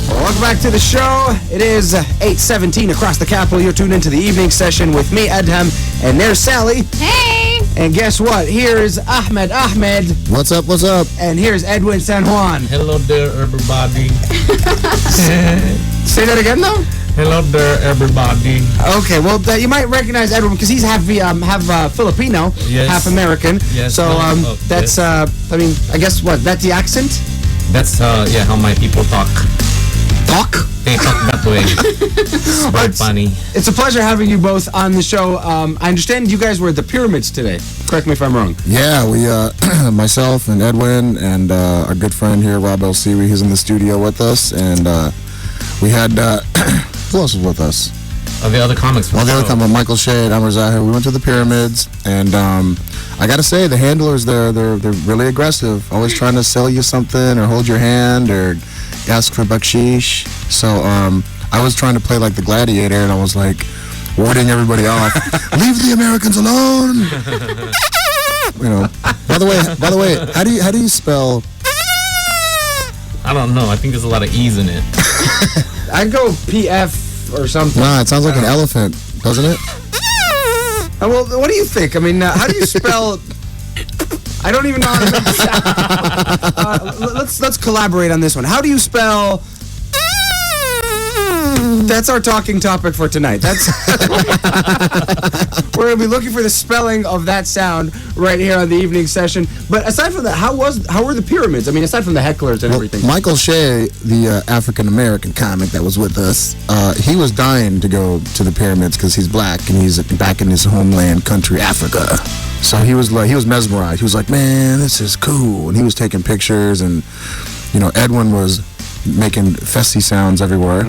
Welcome back to the show. It is 8:17 across the capital. You're tuned into the evening session with me, Edham, and there's Sally. Hey! And guess what? Here's Ahmed. What's up, what's up? And here's Edwin San Juan. Hello there, everybody. Say that again, though? Hello there, everybody. Okay, well, you might recognize Edwin because he's half Filipino, Yes. half American. Yes. So that's, yes. I mean, I guess what? That's the accent? That's, how my people talk. Talk? They talk that way. It's quite funny. It's a pleasure having you both on the show. I understand you guys were at the pyramids today. Correct me if I'm wrong. Yeah, we, myself and Edwin and our good friend here, Rob El-Siwi, he's in the studio with us. And we had, who else was with us? The other comics. Well, the other comics, Michael Shea and Amr Zahir. We went to the pyramids. And I got to say, the handlers there, they're really aggressive. Always trying to sell you something or hold your hand or ask for bakshish. So I was trying to play like the gladiator, and I was like warding everybody off. Leave the Americans alone. You know. By the way, how do you spell? I don't know. I think there's a lot of E's in it. I'd go PF or something. Nah, it sounds like an elephant, doesn't it? Well, what do you think? I mean, how do you spell? I don't even know how to make it sound. Let's collaborate on this one. How do you spell? That's our talking topic for tonight. That's we're gonna be looking for the spelling of that sound right here on the evening session. But aside from that, how were the pyramids? I mean, aside from the hecklers and everything. Michael Shea, the African American comic that was with us, he was dying to go to the pyramids because he's black and he's back in his homeland country, Africa. So he was mesmerized. He was like, "Man, this is cool," and he was taking pictures. And Edwin was making fessy sounds everywhere.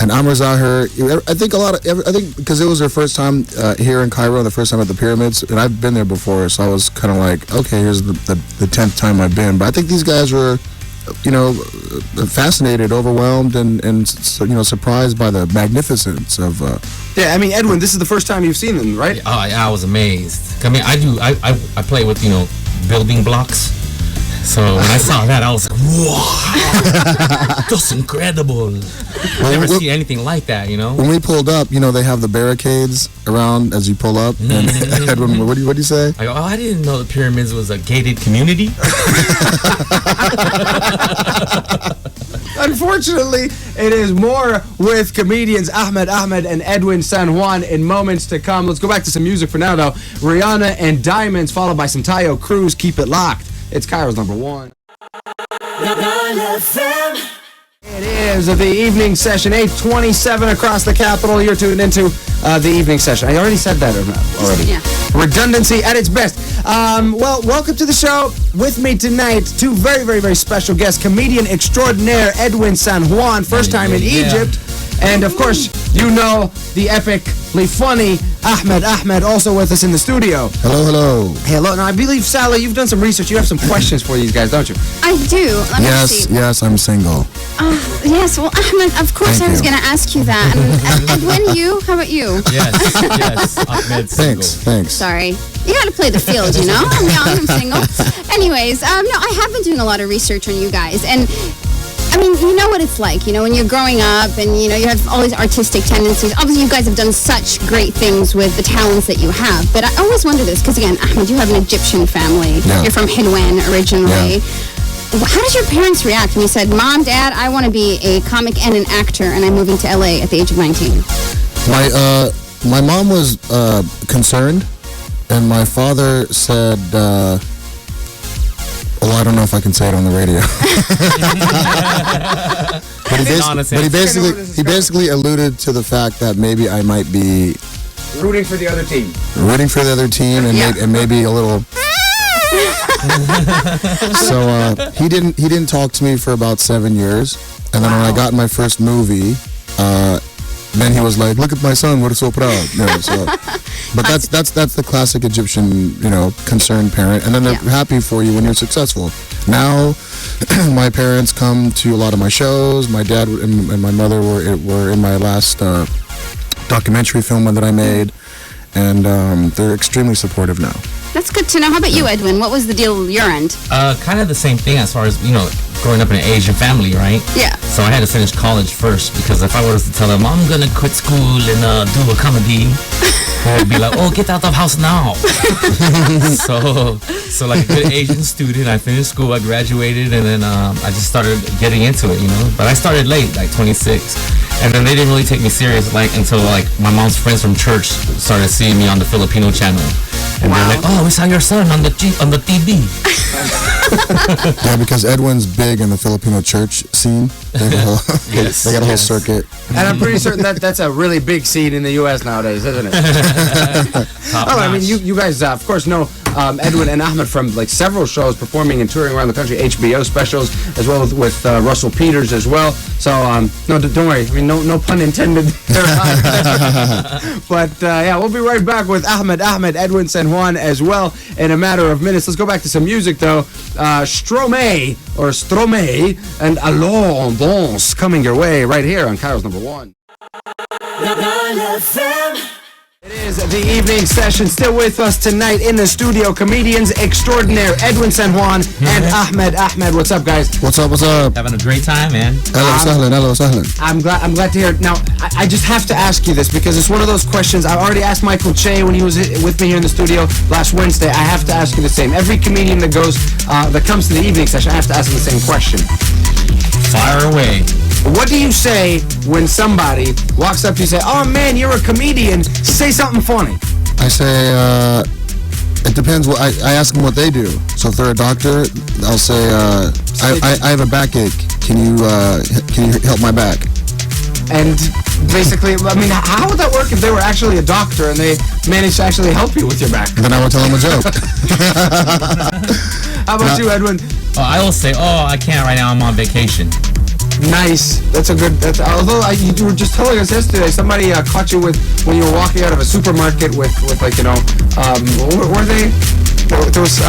And Amr Zahir, I think because it was their first time here in Cairo, the first time at the pyramids, and I've been there before, so I was kind of like, okay, here's the 10th time I've been. But I think these guys were, fascinated, overwhelmed, and surprised by the magnificence of. Yeah, I mean, Edwin, this is the first time you've seen them, right? Oh, yeah, I was amazed. I mean, I play with, building blocks. So when I saw that, I was like, wow, that's incredible. Never see anything like that, When we pulled up, they have the barricades around as you pull up. And Edwin, what do you say? I go, I didn't know the pyramids was a gated community. Unfortunately, it is more with comedians Ahmed, and Edwin San Juan in moments to come. Let's go back to some music for now, though. Rihanna and Diamonds, followed by some Tayo Cruz. Keep it locked. It's Cairo's number one. It is the evening session, 8:27 across the capital. You're tuned into the evening session. I already said that already. Yeah. Redundancy at its best. Well, welcome to the show. With me tonight, two very, very, very special guests. Comedian extraordinaire Edwin San Juan, first time in Egypt. And, of course, the epically funny Ahmed, also with us in the studio. Hello. Hello. Now, I believe, Sally, you've done some research. You have some questions for these guys, don't you? I do. Let me see. Yes, I'm single. Yes, well, Ahmed, of course I was going to ask you that. And Edwin, you? How about you? Yes. Ahmed single. Thanks. Sorry. You got to play the field, I'm young, I'm single. Anyways, no, I have been doing a lot of research on you guys. And I mean, you know what it's like, when you're growing up and, you have all these artistic tendencies. Obviously, you guys have done such great things with the talents that you have. But I always wonder this, because, again, Ahmed, you have an Egyptian family. Yeah. You're from Edwin originally. Yeah. How did your parents react when you said, Mom, Dad, I want to be a comic and an actor, and I'm moving to L.A. at the age of 19? My mom was concerned, and my father said... well, I don't know if I can say it on the radio. but he basically alluded to the fact that maybe I might be rooting for the other team. And maybe a little. So he didn't talk to me for about 7 years, and then when I got my first movie, then he was like, "Look at my son, we're so proud." But that's the classic Egyptian, concerned parent, and then they're happy for you when you're successful. Now, my parents come to a lot of my shows. My dad and my mother were in my last documentary film that I made, and they're extremely supportive now. That's good to know. How about you, Edwin? What was the deal your end? Kind of the same thing as far as, growing up in an Asian family, right? Yeah. So I had to finish college first, because if I was to tell them I'm gonna quit school and do a comedy, they'd be like, oh, get out of house now. so like a good Asian student, I finished school, I graduated, and then I just started getting into it, But I started late, like 26. And then they didn't really take me serious until my mom's friends from church started seeing me on the Filipino channel. And they're like, oh, we saw your son on the TV. Yeah, because Edwin's big in the Filipino church scene. They got a whole circuit. And I'm pretty certain that's a really big scene in the U.S. nowadays, isn't it? I mean, you guys, of course, know Edwin and Ahmed from several shows, performing and touring around the country, HBO specials, as well with Russell Peters as well. So, no, don't worry. I mean, no pun intended there. But, yeah, we'll be right back with Ahmed, Edwin, San Juan as well in a matter of minutes. Let's go back to some music, though. Stromae and Allons Danse coming your way right here on Kyle's Number One. It is the evening session. Still with us tonight in the studio, comedians extraordinaire Edwin San Juan and Ahmed. Ahmed, what's up, guys? What's up? Having a great time, man. Hello, sahlan. I'm glad to hear it. Now, I just have to ask you this because it's one of those questions. I already asked Michael Che when he was with me here in the studio last Wednesday. I have to ask you the same. Every comedian that comes to the evening session, I have to ask them the same question. Fire away. What do you say when somebody walks up to you and say, oh man, you're a comedian, say something funny? I say, it depends. I ask them what they do. So if they're a doctor, I'll say, I have a backache. Can you help my back? And basically, I mean, how would that work if they were actually a doctor and they managed to actually help you with your back? Then I would tell them a joke. How about you, Edwin? I will say, I can't right now, I'm on vacation. Nice. Although you were just telling us yesterday, somebody caught you when you were walking out of a supermarket with what were they? There was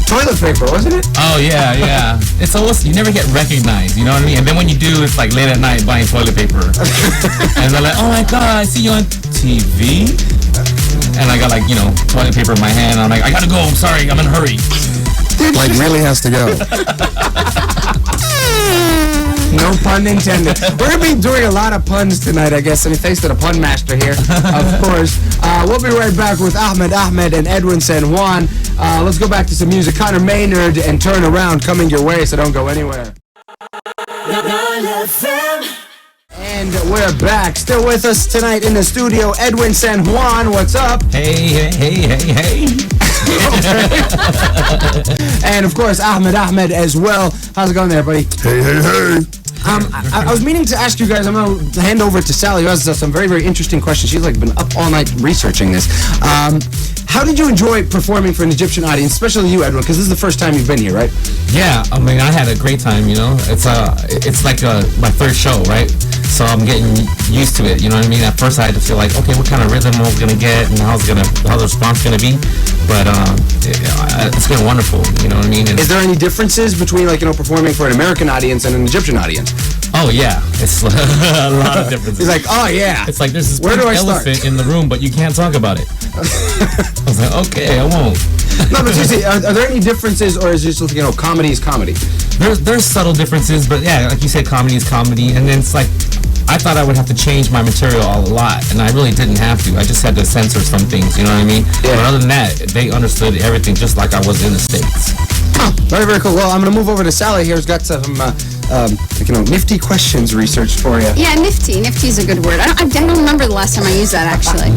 toilet paper, wasn't it? Oh yeah. It's almost, you never get recognized, you know what I mean? And then when you do, it's like late at night buying toilet paper, and they're like, oh my god, I see you on TV, and I got toilet paper in my hand. And I'm like, I gotta go. I'm sorry, I'm in a hurry. Really has to go. No pun intended. We're going to be doing a lot of puns tonight, I guess. I mean, thanks to the pun master here, of course. We'll be right back with Ahmed, and Edwin San Juan. Let's go back to some music. Connor Maynard and Turn Around coming your way, so don't go anywhere. And we're back. Still with us tonight in the studio, Edwin San Juan. What's up? Hey. And of course, Ahmed as well. How's it going there, buddy? Hey. I was meaning to ask you guys, I'm going to hand over to Sally, who has some very, very interesting questions. She's been up all night researching this. How did you enjoy performing for an Egyptian audience, especially you, Edwin, because this is the first time you've been here, right? Yeah, I mean, I had a great time, It's like my third show, right? So I'm getting used to it, you know what I mean? At first I had to feel like, okay, what kind of rhythm I was going to get and how the response going to be. But it's been wonderful, you know what I mean? And is there any differences between, performing for an American audience and an Egyptian audience? Oh, yeah. It's a lot of differences. He's like, oh, yeah. It's like there's this big elephant in the room, but you can't talk about it. I was like, okay, I won't. No, but seriously, are there any differences, or is it just, comedy is comedy? There's subtle differences, but yeah, like you said, comedy is comedy, and then it's like, I thought I would have to change my material a lot, and I really didn't have to. I just had to censor some things, you know what I mean? Yeah. But other than that, they understood everything just like I was in the States. Huh. Very, very cool. Well, I'm going to move over to Sally here, who's got some nifty questions researched for you. Yeah, nifty. Nifty is a good word. I don't remember the last time I used that, actually.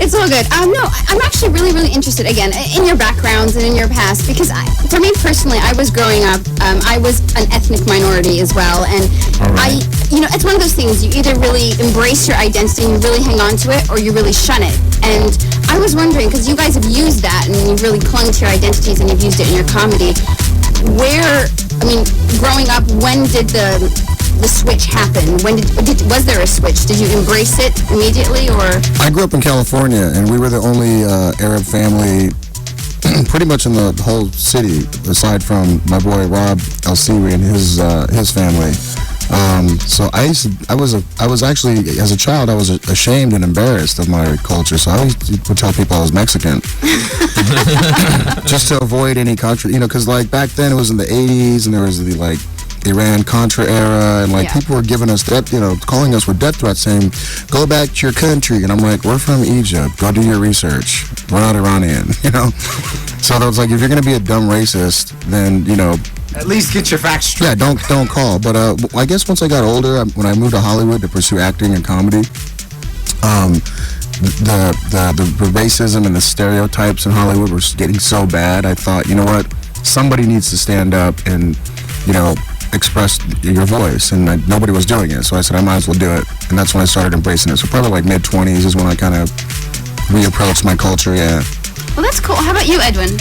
It's all good. No, I'm actually really, really interested, again, in your backgrounds and in your past, because for me personally, I was growing up, I was an ethnic minority as well, and right. It's one of those things, you either really embrace your identity and you really hang on to it, or you really shun it. And I was wondering, because you guys have used that, and you've really clung to your identities, and you've used it in your comedy, growing up, when did the switch happen? Was there a switch? Did you embrace it immediately, or? I grew up in California, and we were the only Arab family pretty much in the whole city, aside from my boy Rob El-Siri and his family. So I was actually, as a child, I was ashamed and embarrassed of my culture. So I always would tell people I was Mexican, just to avoid any because like back then it was in the 80s and there was the like Iran Contra era, and like people were giving us calling us with death threats, saying, "Go back to your country." And I'm like, "We're from Egypt. Go do your research. We're not Iranian." So I was like, if you're gonna be a dumb racist, then at least get your facts straight. Yeah, don't call. But I guess once I got older, when I moved to Hollywood to pursue acting and comedy, the racism and the stereotypes in Hollywood were getting so bad. I thought, you know what, somebody needs to stand up and express your voice, and nobody was doing it. So I said I might as well do it, and that's when I started embracing it. So probably like mid-20s is when I kind of reapproached my culture. Yeah. Well, that's cool. How about you, Edwin?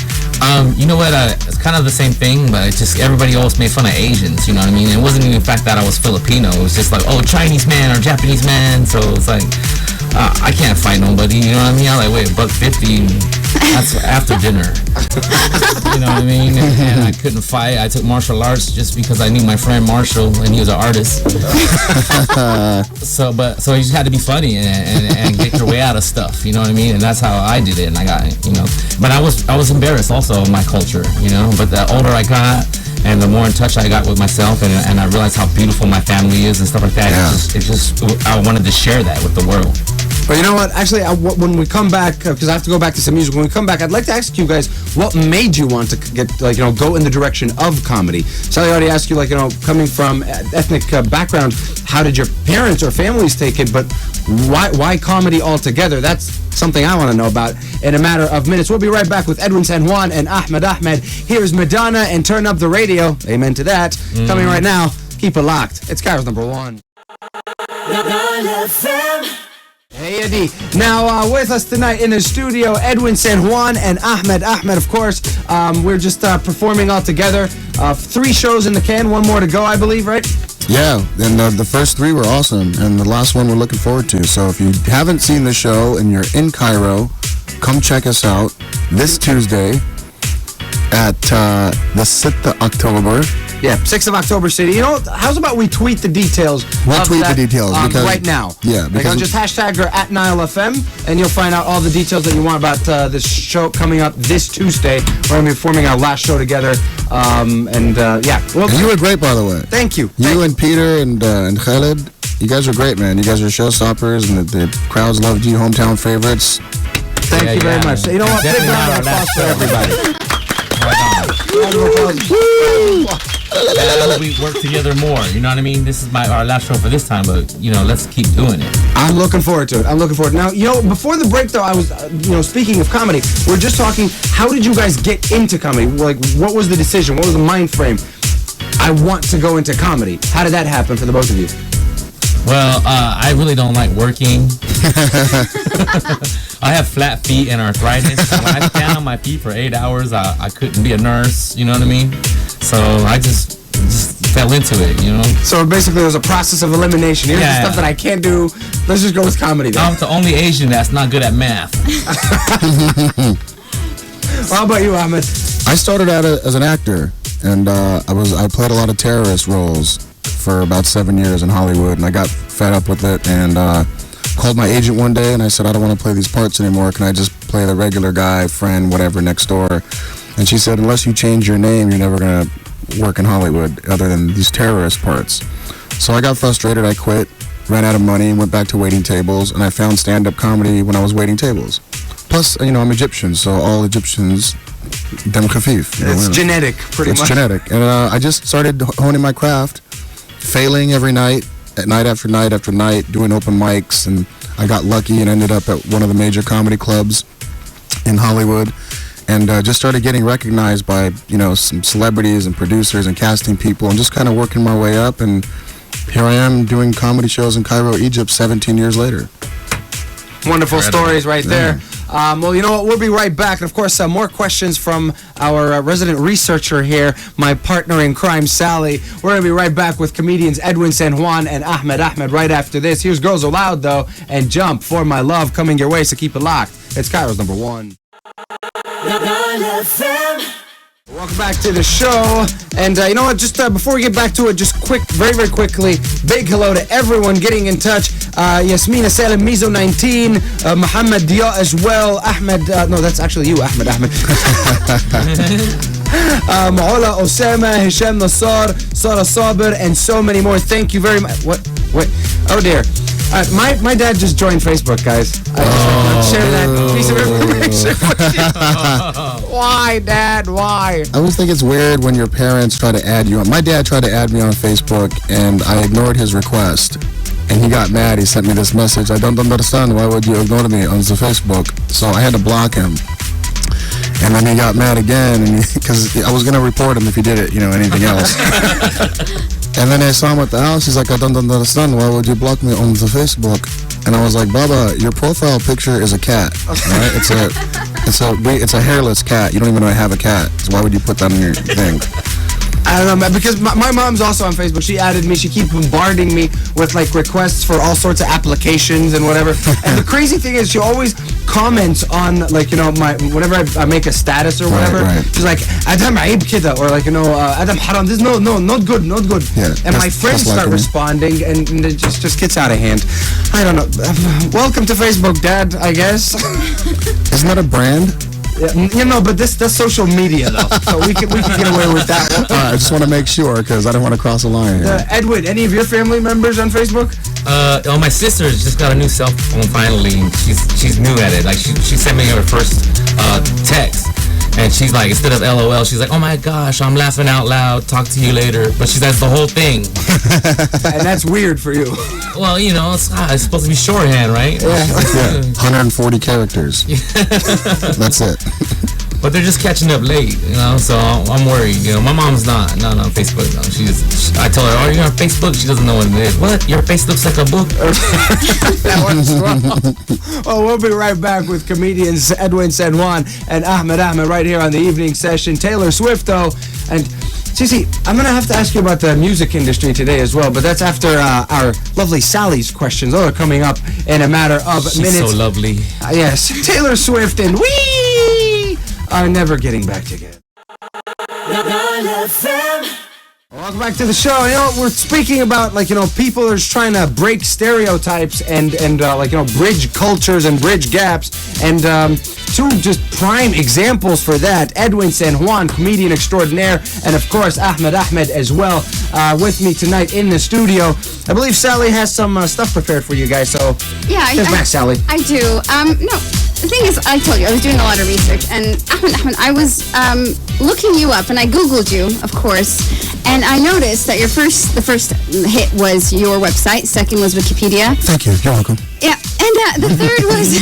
You know what? It's kind of the same thing, but it's just everybody always made fun of Asians. You know what I mean? It wasn't even the fact that I was Filipino. It was just like, oh, Chinese man or Japanese man. So it's like, I can't fight nobody. You know what I mean? I like, wait, $1.50. That's after dinner. You know what I mean? And I couldn't fight. I took martial arts just because I knew my friend Marshall, and he was an artist. So you just had to be funny and get your way out of stuff. You know what I mean? And that's how I did it. And I got, but I was embarrassed also of my culture. But the older I got, and the more in touch I got with myself, and I realized how beautiful my family is and stuff like that. Yeah. I wanted to share that with the world. But you know what? Actually, when we come back, because I have to go back to some music. When we come back, I'd like to ask you guys what made you want to get go in the direction of comedy. Sally already asked you, coming from ethnic background, how did your parents or families take it? But why comedy altogether? That's something I want to know about in a matter of minutes. We'll be right back with Edwin San Juan and Ahmed. Here's Madonna and Turn Up the Radio. Amen to that. Coming right now. Keep it locked. It's Cairo's number one. Hey, Eddie. Now, with us tonight in the studio, Edwin San Juan and Ahmed. Ahmed, of course, we're just performing all together. 3 shows in the can, 1 more to go, I believe, right? Yeah, and the first 3 were awesome, and the last one we're looking forward to. So if you haven't seen the show and you're in Cairo, come check us out this Tuesday at the 6th of October. Yeah, 6th of October City. How's about we tweet the details? We'll tweet the details because, right now. Yeah, because just hashtag her at NileFM, and you'll find out all the details that you want about this show coming up this Tuesday. We're going to be performing our last show together. Yeah. Well, and you were great, by the way. Thank you. You and Peter and Khaled, you guys are great, man. You guys are showstoppers, and the crowds loved you, hometown favorites. Thank you very much. You know what? Big round of applause for everybody. I hope we work together more. You know what I mean? This is our last show for this time, but let's keep doing it. I'm looking forward to it. Now, before the break, though, I was, speaking of comedy, we're just talking. How did you guys get into comedy? Like, what was the decision? What was the mind frame? I want to go into comedy. How did that happen for the both of you? Well, I really don't like working. I have flat feet and arthritis. When I stand on my feet for 8 hours, I couldn't be a nurse. You know what I mean? So I just fell into it, So basically, it was a process of elimination. Here's the stuff that I can't do. Let's just go with comedy then. I'm the only Asian that's not good at math. Well, how about you, Ahmed? I started out as an actor, and I played a lot of terrorist roles for about 7 years in Hollywood, and I got fed up with it and called my agent one day, and I said, I don't want to play these parts anymore. Can I just play the regular guy, friend, whatever, next door? And she said, unless you change your name, you're never going to work in Hollywood other than these terrorist parts. So I got frustrated. I quit, ran out of money, went back to waiting tables, and I found stand-up comedy when I was waiting tables. Plus, I'm Egyptian, so all Egyptians, dem khafif. It's genetic, pretty much. It's genetic. And I just started honing my craft, failing every night, night after night after night, doing open mics, and I got lucky and ended up at one of the major comedy clubs in Hollywood, and just started getting recognized by some celebrities and producers and casting people, and just kind of working my way up, and here I am doing comedy shows in Cairo, Egypt 17 years later. Wonderful stories right there. Well, you know what? We'll be right back. And, of course, more questions from our resident researcher here, my partner in crime, Sally. We're going to be right back with comedians Edwin San Juan and Ahmed right after this. Here's Girls Aloud, though, and Jump for My Love coming your way, so keep it locked. It's Cairo's number one. Welcome back to the show. And you know what, just before we get back to it, just very, very quickly, big hello to everyone getting in touch. Yasmina Salim, Mizo 19, Muhammad Dia as well, Ahmed, no, that's actually you, Ahmed. Maola Osama, Hisham Nassar, Sara Sabir, and so many more. Thank you very much. What? Oh dear. My dad just joined Facebook, guys. I just want to share that piece of information with you. Why, Dad? Why? I always think it's weird when your parents try to add you on. My dad tried to add me on Facebook, and I ignored his request. And he got mad. He sent me this message. I don't understand. Why would you ignore me on the Facebook? So I had to block him. And then he got mad again, because I was going to report him if he did it, anything else. And then I saw him at the house. He's like, I don't understand. Why would you block me on the Facebook? And I was like, Baba, your profile picture is a cat. Right? It's a hairless cat. You don't even know I have a cat. So why would you put that on your thing? I don't know, man, because my mom's also on Facebook. She added me. She keeps bombarding me with like requests for all sorts of applications and whatever. And the crazy thing is, she always comments on like my whenever I make a status or whatever. Right. She's like, Adam aib kida, or like Adam haram. This no, not good. Yeah, and my friends start responding, and it just gets out of hand. I don't know. Welcome to Facebook, Dad. I guess. Isn't that a brand? But that's social media though, so we can get away with that. I just want to make sure because I don't want to cross a line here. Edwin, any of your family members on Facebook? My sister just got a new cell phone finally. And she's new at it. Like she sent me her first text, and she's like, instead of LOL, she's like, oh my gosh, I'm laughing out loud. Talk to you later. But she says the whole thing. And that's weird for you. Well, it's supposed to be shorthand, right? Yeah. 140 characters. That's it. But they're just catching up late, so I'm worried. My mom's not on Facebook. No. I told her, oh, you're on Facebook? She doesn't know what it is. What? Your face looks like a book? That one's wrong. Well, we'll be right back with comedians Edwin San Juan and Ahmed right here on the evening session. Taylor Swift, though, and Cece, I'm going to have to ask you about the music industry today as well, but that's after our lovely Sally's questions. Those are coming up in a matter of minutes. She's so lovely. Yes, Taylor Swift and we are never getting back together. Welcome back to the show. We're speaking about people are just trying to break stereotypes and bridge cultures and bridge gaps. And two just prime examples for that: Edwin San Juan, comedian extraordinaire, and of course Ahmed as well, with me tonight in the studio. I believe Sally has some stuff prepared for you guys. So yeah, back, Sally. I do. No. The thing is, I told you, I was doing a lot of research, and Ahmed, I was looking you up, and I Googled you, of course, and I noticed that the first hit was your website, second was Wikipedia. Thank you, you're welcome. Yeah, and the third was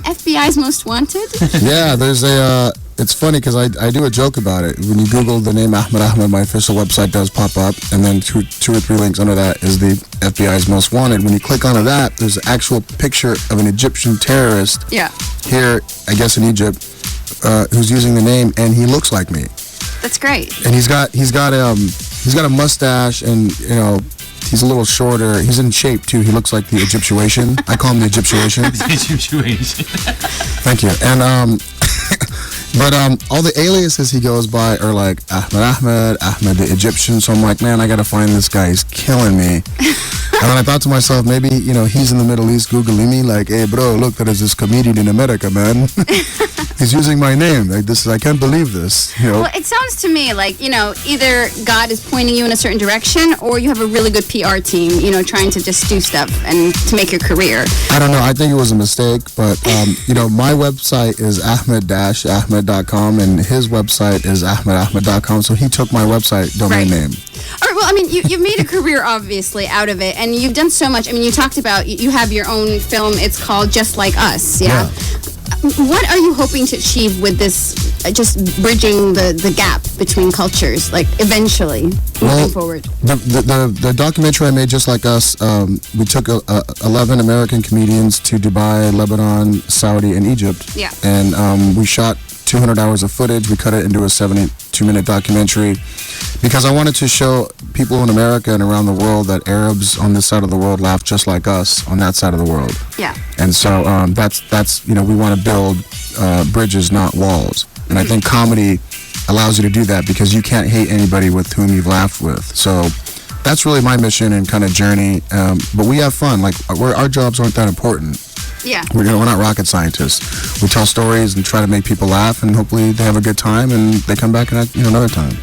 FBI's Most Wanted. Yeah, there's it's funny because I do a joke about it. When you Google the name Ahmed, my official website does pop up, and then two or three links under that is the FBI's Most Wanted. When you click onto that, there's an actual picture of an Egyptian terrorist here, I guess in Egypt, who's using the name, and he looks like me. That's great. And he's got a mustache, and he's a little shorter. He's in shape too. He looks like the Egyptuation. I call him the Egyptuation. Egyptuation. Thank you. And but all the aliases he goes by are like Ahmed the Egyptian. So I'm like, man, I gotta find this guy. He's killing me. And then I thought to myself, maybe he's in the Middle East Googling me, like, hey bro, look, there is this comedian in America, man. He's using my name. Like, I can't believe this. Well, it sounds to me like either God is pointing you in a certain direction, or you have a really good PR team, trying to just do stuff and to make your career. I don't know. I think it was a mistake, but my website is ahmed-ahmed.com, and his website is ahmed-ahmed.com. So he took my website domain name. All right. Well, I mean, you've made a career obviously out of it, and you've done so much. I mean, you talked about you have your own film. It's called Just Like Us. Yeah. What are you hoping to achieve with this, just bridging the gap between cultures, like eventually moving forward? The documentary I made, Just Like Us, we took 11 American comedians to Dubai, Lebanon, Saudi, and Egypt. Yeah. And we shot 200 hours of footage. We cut it into a 72-minute documentary because I wanted to show people in America and around the world that Arabs on this side of the world laugh just like us on that side of the world. Yeah. And so that's we want to build bridges, not walls. And I think comedy allows you to do that because you can't hate anybody with whom you've laughed with. So that's really my mission and kind of journey. But we have fun. Like our jobs aren't that important. Yeah. We're not rocket scientists. We tell stories and try to make people laugh, and hopefully they have a good time and they come back another time.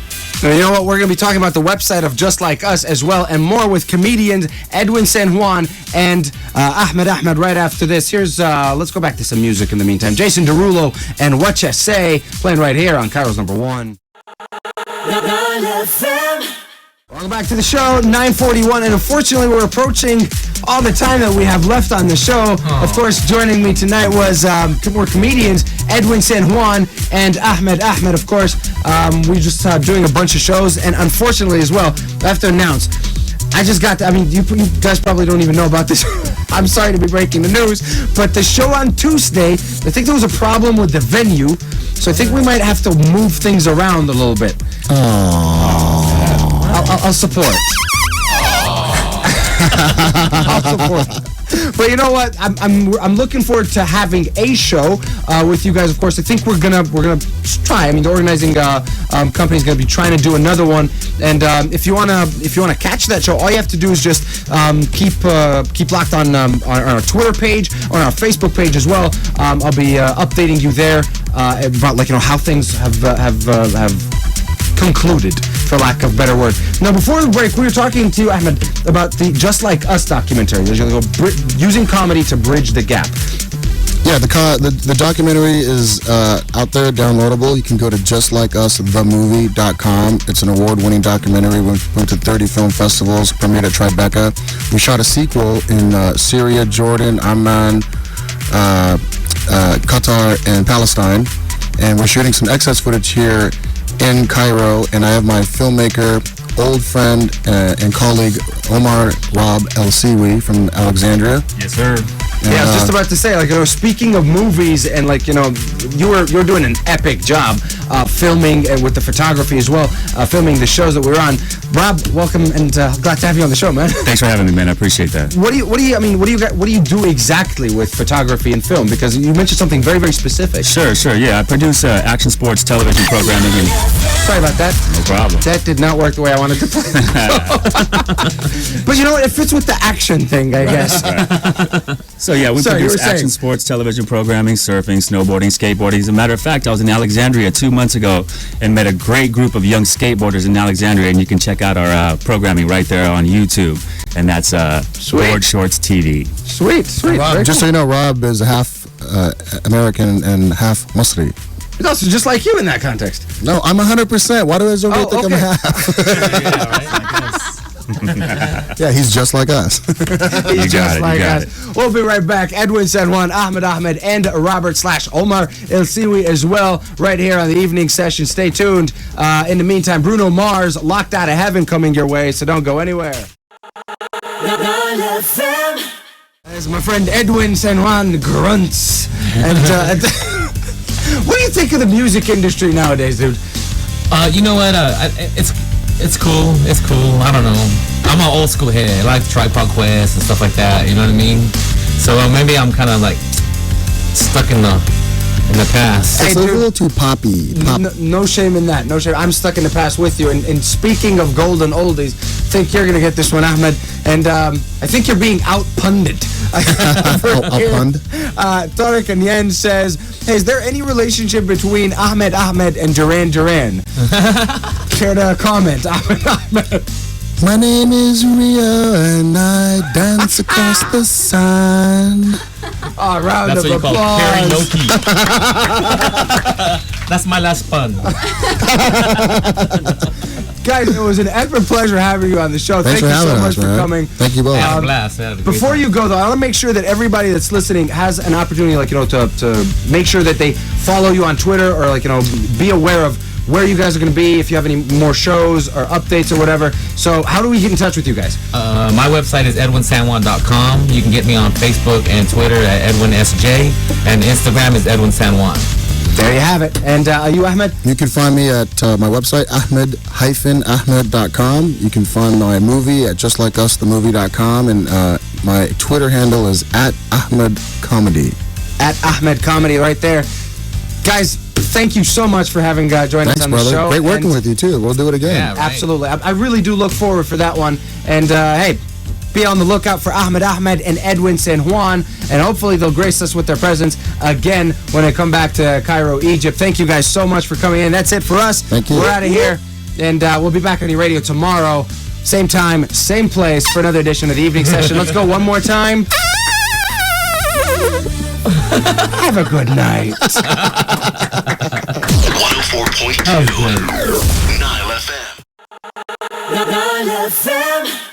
And you know what? We're going to be talking about the website of Just Like Us as well, and more with comedians Edwin San Juan and Ahmed right after this. Here's, let's go back to some music in the meantime. Jason Derulo and What Ya Say, playing right here on Cairo's number one. Welcome back to the show, 9:41, and unfortunately we're approaching all the time that we have left on the show. Oh. Of course, joining me tonight was more comedians, Edwin San Juan and Ahmed. Ahmed, of course, we just doing a bunch of shows, and unfortunately as well, I have to announce, I just got, you guys probably don't even know about this. I'm sorry to be breaking the news, but the show on Tuesday, I think there was a problem with the venue, so I think we might have to move things around a little bit. I'll support. I'll support. But you know what? I'm looking forward to having a show with you guys. Of course, I think we're gonna try. The organizing company's gonna be trying to do another one. And if you wanna catch that show, all you have to do is just keep locked on our Twitter page, on our Facebook page as well. I'll be updating you there about how things have concluded, for lack of a better word. Now, before the break, we were talking to you, Ahmed, about the Just Like Us documentary. There's using comedy to bridge the gap. Yeah, the documentary is out there, downloadable. You can go to justlikeusthemovie.com. It's an award-winning documentary. We went to 30 film festivals, premiered at Tribeca. We shot a sequel in Syria, Jordan, Amman, Qatar, and Palestine. And we're shooting some excess footage here in Cairo, and I have my filmmaker, old friend, and colleague Omar Rob El Siwi from Alexandria. Yes, sir. And, I was just about to say, speaking of movies, and you're doing an epic job filming with the photography as well, filming the shows that we're on. Rob, welcome, and glad to have you on the show, man. Thanks for having me, man. I appreciate that. What do you do exactly with photography and film? Because you mentioned something very, very specific. Sure. Yeah, I produce action sports television programming. And sorry about that. No problem. That did not work the way I wanted to play. But you know what? It fits with the action thing, I guess. Right. So yeah, we produce action sports television programming, surfing, snowboarding, skateboarding. As a matter of fact, I was in Alexandria 2 months ago and met a great group of young skateboarders in Alexandria, and you can check out our programming right there on YouTube, and that's Board Shorts TV. Sweet. Rob, just so you know, Rob is half American and half Muslim. It's also just like you in that context. No, I'm 100%. Why do everybody think I'm half? Yeah, right? I guess. Yeah, he's just like us. He's just like us. We'll be right back. Edwin San Juan, Ahmed, and Robert/Omar El Siwi as well, right here on the evening session. Stay tuned. In the meantime, Bruno Mars, Locked Out of Heaven, coming your way, so don't go anywhere. As my friend Edwin San Juan grunts. And what do you think of the music industry nowadays, dude? You know what? It's cool. It's cool. I don't know. I'm an old school head. I like Tripod Quest and stuff like that. You know what I mean? So maybe I'm kind of stuck in the past. It's a little too poppy. No shame in that. No shame. I'm stuck in the past with you. And speaking of golden oldies, I think you're going to get this one, Ahmed. And I think you're being out-pundit. Out-pund? Tariq Anyen says, hey, is there any relationship between Ahmed and Duran Duran? Care to comment, Ahmed? My name is Rio and I dance across the sun. Oh, round That's of what you call applause. karaoke. That's my last pun. Guys, it was an epic pleasure having you on the show. Thanks Thank for you so having much us, for man. coming. Thank you both. I had a blast. Before you go, though, I want to make sure that everybody that's listening has an opportunity, to make sure that they follow you on Twitter or, be aware of where you guys are going to be, if you have any more shows or updates or whatever. So how do we get in touch with you guys? My website is edwinsanjuan.com. You can get me on Facebook and Twitter at EdwinSJ, and Instagram is Edwin San Juan. There you have it. And you, Ahmed? You can find me at my website, ahmed-ahmed.com. You can find my movie at justlikeusthemovie.com. And my Twitter handle is @AhmedComedy. @AhmedComedy right there. Guys, thank you so much for having joined us on the show. Great working with you, too. We'll do it again. Yeah, right. Absolutely. I really do look forward for that one. And, hey, be on the lookout for Ahmed and Edwin San Juan, and hopefully they'll grace us with their presence again when they come back to Cairo, Egypt. Thank you guys so much for coming in. That's it for us. Thank you. We're out of here, and we'll be back on your radio tomorrow, same time, same place, for another edition of the evening session. Let's go one more time. Have a good night. 104.2 Nile FM.